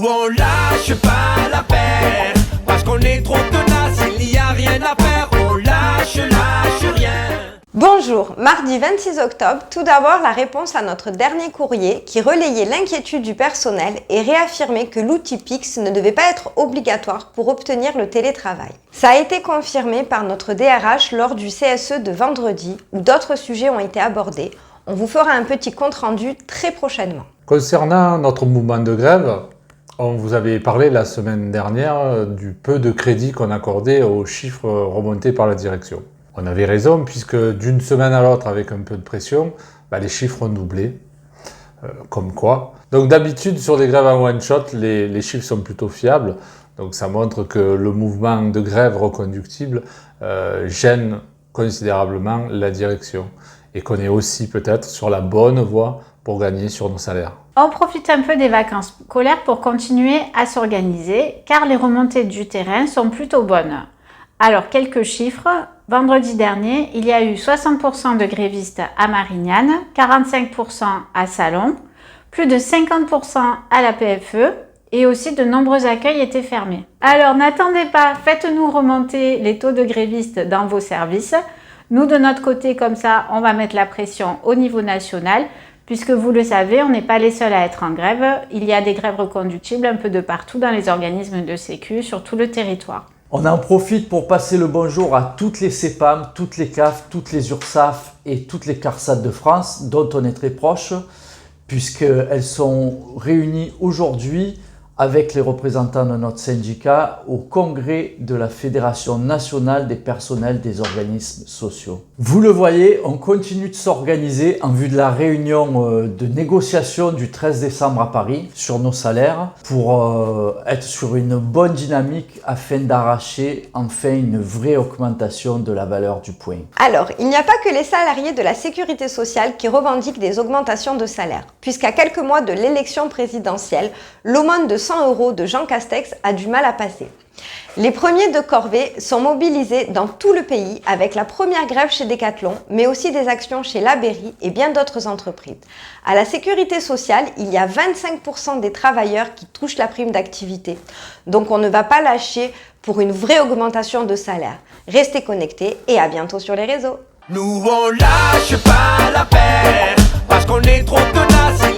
on lâche pas l'affaire, parce qu'on est trop tenace, il n'y a rien à faire, on lâche rien. Bonjour, mardi 26 octobre, tout d'abord la réponse à notre dernier courrier qui relayait l'inquiétude du personnel et réaffirmait que l'outil PIX ne devait pas être obligatoire pour obtenir le télétravail. Ça a été confirmé par notre DRH lors du CSE de vendredi où d'autres sujets ont été abordés. On vous fera un petit compte-rendu très prochainement. Concernant notre mouvement de grève, on vous avait parlé la semaine dernière du peu de crédit qu'on accordait aux chiffres remontés par la direction. On avait raison puisque d'une semaine à l'autre, avec un peu de pression, les chiffres ont doublé. Comme quoi. Donc d'habitude, sur des grèves en one-shot, les chiffres sont plutôt fiables. Donc ça montre que le mouvement de grève reconductible gêne considérablement la direction. Et qu'on est aussi peut-être sur la bonne voie pour gagner sur nos salaires. On profite un peu des vacances scolaires pour continuer à s'organiser, car les remontées du terrain sont plutôt bonnes. Alors, quelques chiffres. Vendredi dernier, il y a eu 60% de grévistes à Marignane, 45% à Salon, plus de 50% à la PFE et aussi de nombreux accueils étaient fermés. Alors, n'attendez pas, faites-nous remonter les taux de grévistes dans vos services. Nous, de notre côté, comme ça, on va mettre la pression au niveau national, puisque vous le savez, on n'est pas les seuls à être en grève. Il y a des grèves reconductibles un peu de partout dans les organismes de sécu, sur tout le territoire. On en profite pour passer le bonjour à toutes les CEPAM, toutes les CAF, toutes les URSAF et toutes les CARSAT de France, dont on est très proche, puisqu'elles sont réunies aujourd'hui avec les représentants de notre syndicat au congrès de la Fédération nationale des personnels des organismes sociaux. Vous le voyez, on continue de s'organiser en vue de la réunion de négociation du 13 décembre à Paris sur nos salaires pour être sur une bonne dynamique afin d'arracher enfin une vraie augmentation de la valeur du point. Alors, il n'y a pas que les salariés de la sécurité sociale qui revendiquent des augmentations de salaire, puisqu'à quelques mois de l'élection présidentielle, l'aumône de 100 € de Jean Castex a du mal à passer. Les premiers de corvée sont mobilisés dans tout le pays avec la première grève chez Decathlon, mais aussi des actions chez La Berry et bien d'autres entreprises. À la sécurité sociale, il y a 25% des travailleurs qui touchent la prime d'activité. Donc on ne va pas lâcher pour une vraie augmentation de salaire. Restez connectés et à bientôt sur les réseaux. Nous on lâche pas l'affaire, parce qu'on est trop tenace.